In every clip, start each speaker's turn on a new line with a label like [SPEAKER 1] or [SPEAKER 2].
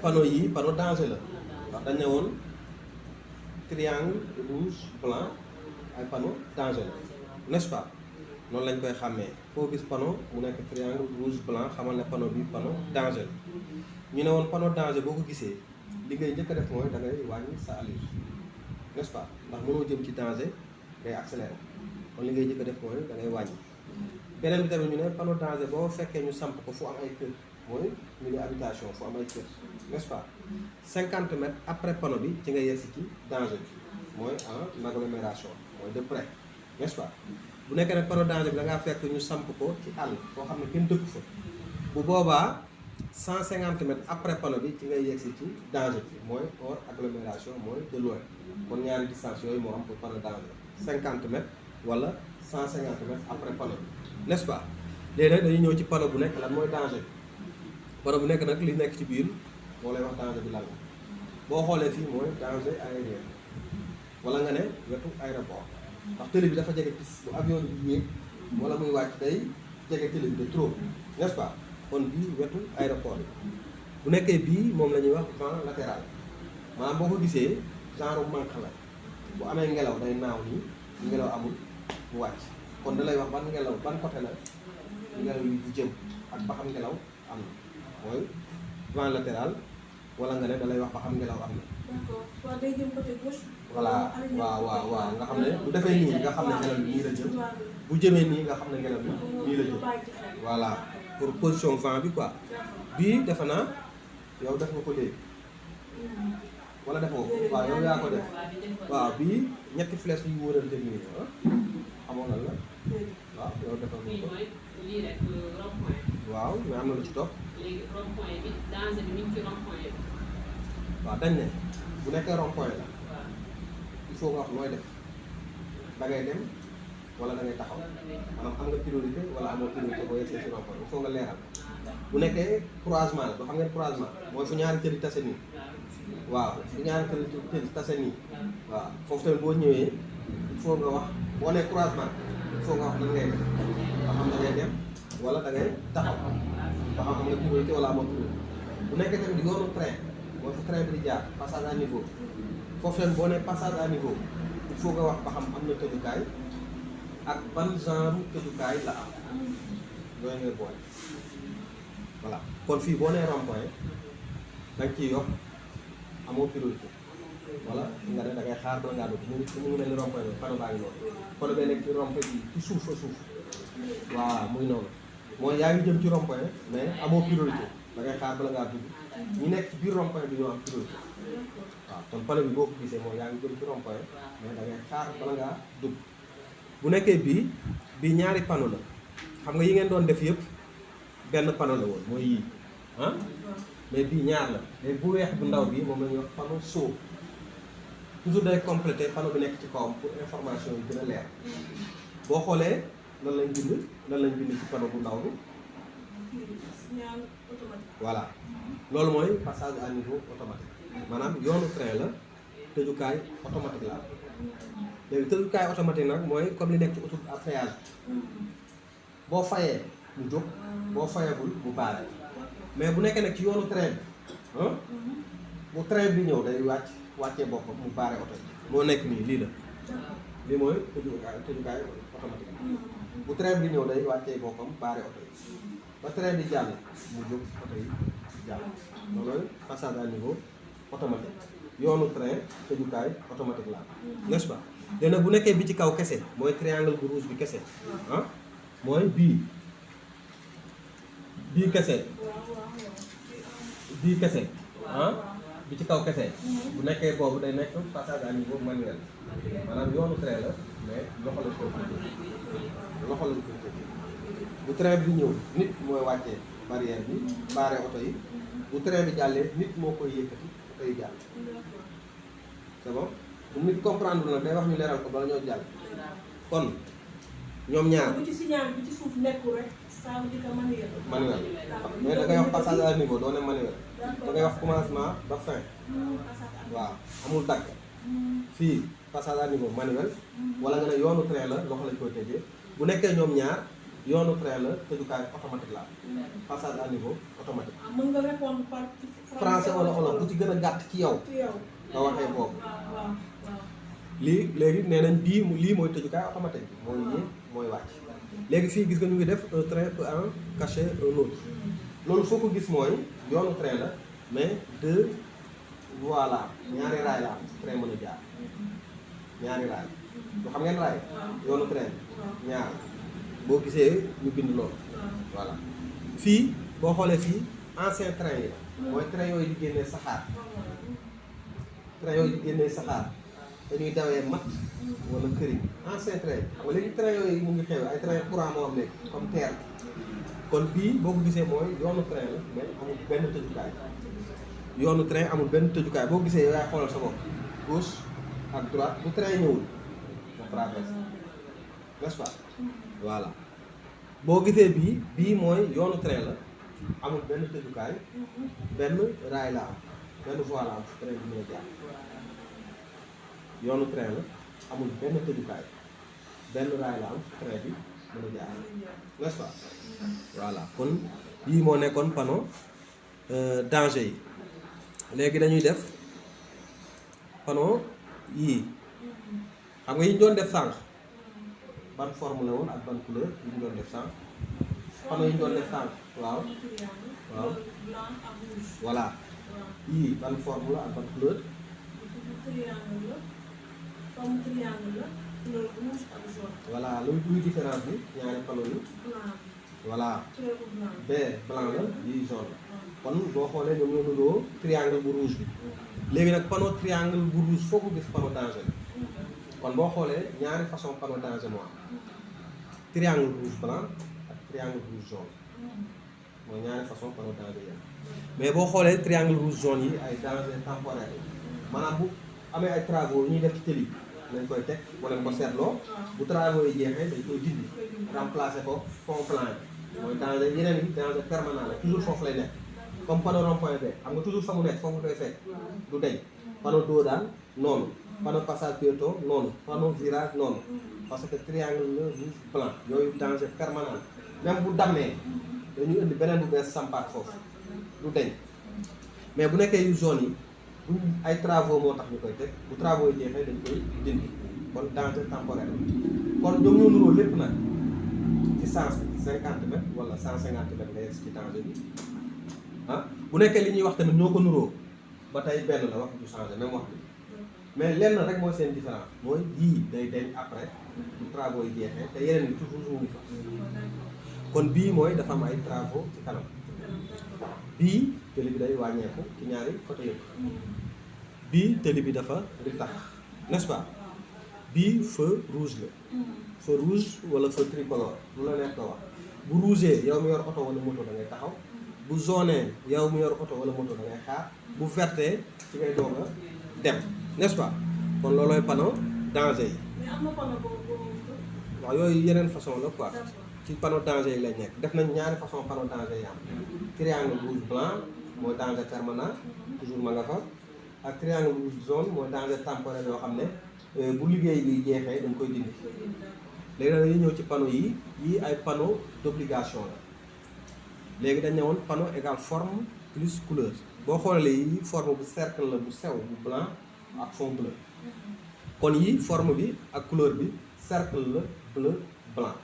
[SPEAKER 1] panneau yi panneau danger la ndax dañ ne woon triangle rouge blanc ay panneau danger la n'est-ce pas noonu lañ koy xàmmee foo gis panneau mu nekk triangle rouge blanc xamal ne panneau bi panneau danger la ñu ne woon panneau danger boo ko gisee li ngay njëkk a def mooy da ngay wàññi sa allure n'est-ce pas ndax mënoo jëm ci danger ngay accélérer kon li ngay njëkk a def mooy da ngay wàññi beneen bi tamit ñu ne panneau danger boo fekkee ñu samp ko fu am ay kër mooy milieu habitation fu am ay kër n'est-ce pas 50 mètres après panneau bi ci nga yegsi ci danger bi mooy en agglomération mooy de près n'est-ce pas bu nekkee nag panneau danger bi da ngaa fekk ñu samp ko ci àll foo xam ne kenn dëkku fa bu boobaa 150 mètres après panneau bi ci ngay yegsi ci danger bi mooy hors agglomération mooy de loin kon ñaari distance yooyu moo am pour panneau danger 50 mètres wala 150 mètres après panneau bi n'est-ce pas léegi nag dañuy ñëw ci panneau bu nekk lan mooy danger bi panneau bu nekk nag li nekk ci biir moo lay wax danger bi lan la boo xoolee fii mooy danger aérien wala nga ne wetu aéroport ndax télé bi dafa jege piste bu avion bi yéeg wala muy wàcc day jege télé bi de trop n'est-ce pas kon bii wetu aéroport yi bu nekkee bii moom la ñuy wax vent latéral maanaam boo ko gisee genre manque la bu amee ngelaw day naaw nii ngelaw amul mu wàcc kon da lay wax ban ngelaw ban côté la ngelaw yi bu jëm ak ba xam ngelaw am na mooy vent latéral wala nga ne da lay wax ba xam ngelaw am na.
[SPEAKER 2] d'accord soit day jëm côté gauche.
[SPEAKER 1] voilà waaw nga xam ne bu defee nii nga xam ne ngelaw bi nii la jëm bu jëmee nii nga xam ne ngelaw bi nii la jëm voilà pour position vent bi quoi bii defe naa yow def nga ko léegi wala defoo ko waaw yow yaa ko def waaw bii ñetti flèche yu wërante nii xamoon na la waaw yow defal nga ko
[SPEAKER 3] lii rek rond-point.
[SPEAKER 1] waaw mais am na lu ci topp
[SPEAKER 3] léegi rond-point bi danger bi mi ngi ci rond-point bi.
[SPEAKER 1] waaw dañ ne bu nekkee rond-point la
[SPEAKER 3] waaw.
[SPEAKER 1] il faut nga wax nooy def da ngay dem wala da ngay taxaw maanaam am nga priorité wala amoo priorité boo yegsee ci rond-point il faut nga leeral bu nekkee croisement la doo xam ngeen croisement mooy fu ñaari cër yi tase nii waaw fu ñaari cër yi tase nii waaw foofu tamit boo ñëwee il faut nga wax boo nee croisement il faut nga wax nan ngay def ba xam da ngay dem wala da ngay taxaw ba xam am nga priorité wala amoo priorité bu nekkee tamit yoonu train mooy fu train bi di jaar passage à niveau foofu tamit boo nee passage à niveau il faut nga wax ba xam am na tëjukaay ak ban genre tëjukaay la am yooyu ngay boole voilà kon fii boo nee rond-point da nga ciy yokk amoo priorité wala nga ne da ngay xaar bala ngaa dugg mu ngi mel ni rond-point bi panneau baa ngi noonu panneau bee nekk ci rond-point bi ci suuf a suuf waaw muy noonu mooy yaa ngi jëm ci rond-point mais amoo priorité da ngay xaar bala ngaa dugg ñi nekk ci biir rond-point bi ñoo am priorité waaw kon panneau bi boo ko gisee mooy yaa ngi jëm ci rond-point mais da ngay xaar bala ngaa dugg bu nekkee bii ñaari panneau la xam nga yi ngeen doon def yëpp benn panneau la woon mooy yii ah mais bii ñaar la mais bu weex bu ndaw bi moom la ñuy wax panneau soo toujours day complété panneau bi nekk ci kawam pour information yi gën a leer boo xoolee lan lañ bind ci panneau bu ndaw bi
[SPEAKER 2] signal automatique.
[SPEAKER 1] voilà loolu mooy passage à niveau automatique maanaam yoonu train la tëjukaay automatique la léegi tëjukaay automatique nag mooy comme li nekk ci autoroute à péage boo fayee mu jóg boo fayagul mu baare mais bu nekkee nag ci yoonu train bi bu train bi ñëw day wàccee boppam mu baare oto bi moo nekk nii lii la lii mooy tëjukaay automatique bu train bi ñëw day wàccee boppam baare oto yi ba train bi jàll mu jóg oto yi jàll loolu passage à niveau automatique yoonu train tëjukaay automatique la n'est-ce pas léegi nag bu nekkee bi ci kaw kese mooy triangle bu rouge bi kese ah mooy bii kese ah bi ci kaw kese bu nekkee boobu day nekk passage à niveau manuel maanaam yoonu train la mais loxo lañ koy bu train bi ñëw nit mooy wàccee barrière bi baare oto yi bu train bi jàllee nit moo koy yëkkati oto yi jàll c'est bon bu nit comprendre nag day wax ñu leeral ko bala ñoo jàll kon ñoom ñaar
[SPEAKER 2] bu ci signal bi ci suuf nekkul rek ça veut dire que manuel.
[SPEAKER 1] manuel mais da ngay wax passage à niveau doo ne manuel da ngay wax commencement ba fin waaw amul dagg fii passage à niveau manuel wala nga ne yoonu train la loxo lañ koy tëjee bu nekkee ñoom ñaar yoonu train la tëjukaay automatique la passage à niveau automatique.
[SPEAKER 2] ah mën nga répondre par
[SPEAKER 1] français wala olof bu ci gën a gàtt ci yow
[SPEAKER 2] ci yow.
[SPEAKER 1] nga waxee boobu.
[SPEAKER 2] waaw.
[SPEAKER 1] lii léegi nee nañ bii lii mooy tëjukaay automatique bi mooy yéeg mooy wàcc. léegi fii gis nga ñu ngi def un train peut en cacher un autre loolu foo ko gis mooy yoonu train la mais deux voies la ñaari raay la am train mën a jaar ñaari raay lu xam ngeen raay yoonu train ñaar boo gisee ñu bind loolu voilà fii boo xoolee fii ancien train yi la mooy train yooyu di génnee saxaar train yooyu di génnee saxaar dañuy dawee mat wala këriñ ancien train xam nga léegi train yooyu mu ngi xew ay train courant moo am léegi comme TER kon bii boo ko gisee mooy yoonu train la mais amul benn tëjukaay yoonu train amul benn tëjukaay boo gisee yow yaay xoolal sa bopp gauche ak droite bu train ñëwul nga traverse n'est-ce pas voilà boo gisee bii mooy yoonu train la amul benn tëjukaay benn raay la am benn voie la am fu train bi mën a jaar yoonu train la amul benn tëjukaay benn raay la am fu train bi mën a jaar n'est-ce pas voilà kon yii moo nekkoon panneau danger yi léegi dañuy def panneau yii xam nga yi ñu doon def sànq ban forme la woon ak ban couleur yi ñu doon def sànq panneau yi ñu doon def sànq waaw waaw
[SPEAKER 2] blanc ak rouge.
[SPEAKER 1] voilà yii ban forme la ak ban couleur
[SPEAKER 2] triangle la comme triangle la couleur rouge ak jaune.
[SPEAKER 1] voilà luy différence bi ñaari panneau yi
[SPEAKER 2] blanc
[SPEAKER 1] voilà
[SPEAKER 2] trait bu blanc.
[SPEAKER 1] bee blanc la yii jaune la kon boo xoolee ñoom ñoo nuroo triangle bu rouge bi léegi nag panneau triangle bu rouge foo ko gis panneau danger la kon boo xoolee ñaari façon panneau danger moo am triangle rouge blanc ak triangle rouge jaune mooy ñaari façon panneau danger yi mais boo xoolee triangle rouge jaune yi ay danger temporaire yi maanaam bu amee ay travaux yi ñuy def ci tëli lañ koy teg boo leen ko seetloo bu travaux yi jeexee dañ koy dindi remplacer ko fond plan yi mooy danger yeneen yi danger permanent la toujours foofu lay nekk comme panneau rond-point bi xam nga toujours fa mu nekk foofu koy fekk du deñ panneau doo daan noonu panneau passage piéton noonu panneau virage noonu parce que triangle la rouge blanc yooyu danger permanent même bu dammee dañuy indi beneen bu bees sampaat foofu du deñ mais bu nekkee yu zone yi buñ ay travaux moo tax ñu koy teg bu travaux yi jeexee dañ koy dindi kon danger temporaire kon ñoom ñoo nuroo lépp nag ci sens bi 50 mètres wala 150 mètres nga yegg ci danger bi ah bu nekkee li ñuy wax tamit ñoo ko nuroo ba tey benn la wax du changé même wax bi mais lenn rek mooy seen différence mooy yii day deñ après bu travaux yi jeexee te yeneen yi toujours mu ngi fa kon bii mooy dafa am ay travaux ci kanam bii télé bi day wàññeeku ci ñaari côté yëpp bii télé bi dafa ritax n'est-ce pas bii feu rouge la feu rouge wala feu tricolore lu la nekk wax bu rougee yow mi yor oto wala moto da ngay taxaw bu jaune yow mi yor oto wala moto da ngay xaar bu verte ci ngay doog a dem n'est-ce pas kon loolooy panneau danger yi
[SPEAKER 2] mais am na panneau boobu
[SPEAKER 1] waaw yooyu yeneen façon la quoi
[SPEAKER 2] d'accord.
[SPEAKER 1] ci panneau danger yi lañ nekk def nañ ñaari façon panneau danger yi am triangle rouge blanc mooy danger permanent toujours ma nga fa ak triangle rouge jaune mooy danger temporaire yoo xam ne bu liggéey bi jeexee dañ koy dindi léegi nag dañuy ñëw ci panneau yi yii ay panneau d'obligation la léegi dañ ne woon panneau égale forme plus couleur boo xoolee yi forme bu cercle la bu sew bu blanc ak fond bleu kon yi forme bi ak couleur bi cercle la bleu blanc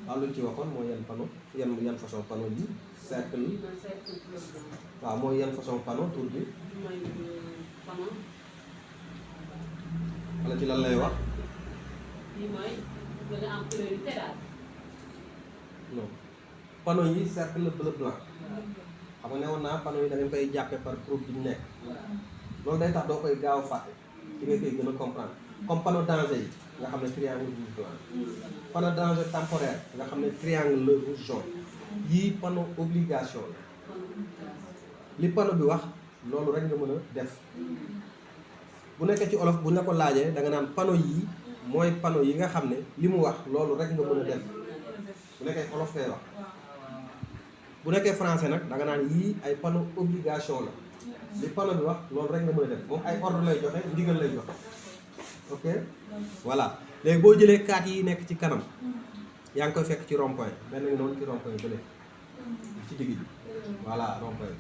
[SPEAKER 1] waaw lu ñu ci waxoon mooy yan panneau yan façon panneau yi cercle waaw mooy yan façon panneau tour bi
[SPEAKER 3] panneau
[SPEAKER 1] wala ci lan lay wax
[SPEAKER 3] bii mooy nga am couleur yu daal.
[SPEAKER 1] non panneau yi cercle la bleu blanc xam nga ne woon naa panneau yi da ngeen koy jàppee par groupe bi ñu nekk loolu day tax doo koy gaaw fàtte ci nga koy gën a comprendre comme panneau danger yi nga xam ne triangle rouge blanc panneau danger temporaire nga xam ne triangle le rouge jaune yii panneau obligation la li panneau bi wax loolu rek nga mën a def bu nekkee ci olof bu ñu la ko laajee da nga naan panneau yii mooy panneau yi nga xam ne li mu wax loolu rek nga mën a def bu nekkee olof koy wax bu nekkee français nag da nga naan yii ay panneau obligation la li panneau bi wax loolu rek nga mën a def moom ay ordre lay joxe ndigal lay joxe ok voilà léegi boo jëlee kaat yi nekk ci kanam yaa ngi koy fekk ci rond point benn ngi noonu ci rond point bële ci digg bi voilà rond point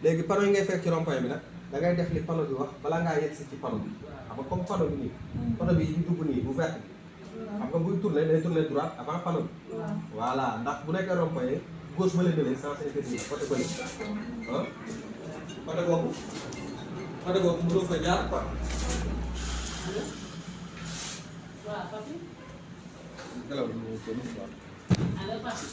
[SPEAKER 1] léegi panneau yi ngay fekk ci rond point bi nag da ngay def li panneau bi wax balaa ngaa yegg si ci panneau bi xam nga comme panneau bi nii panneau bi di dugg nii bu vert bi xam nga buy tourner day tourner droite avant panneau bi voilà ndax bu nekkee rond point gauche bële bële sens inverse côté bële ah côté boobu mënoo fa jaar quoi.
[SPEAKER 3] waaw Papi.
[SPEAKER 1] ngelaw li mu ko
[SPEAKER 3] allo Papi.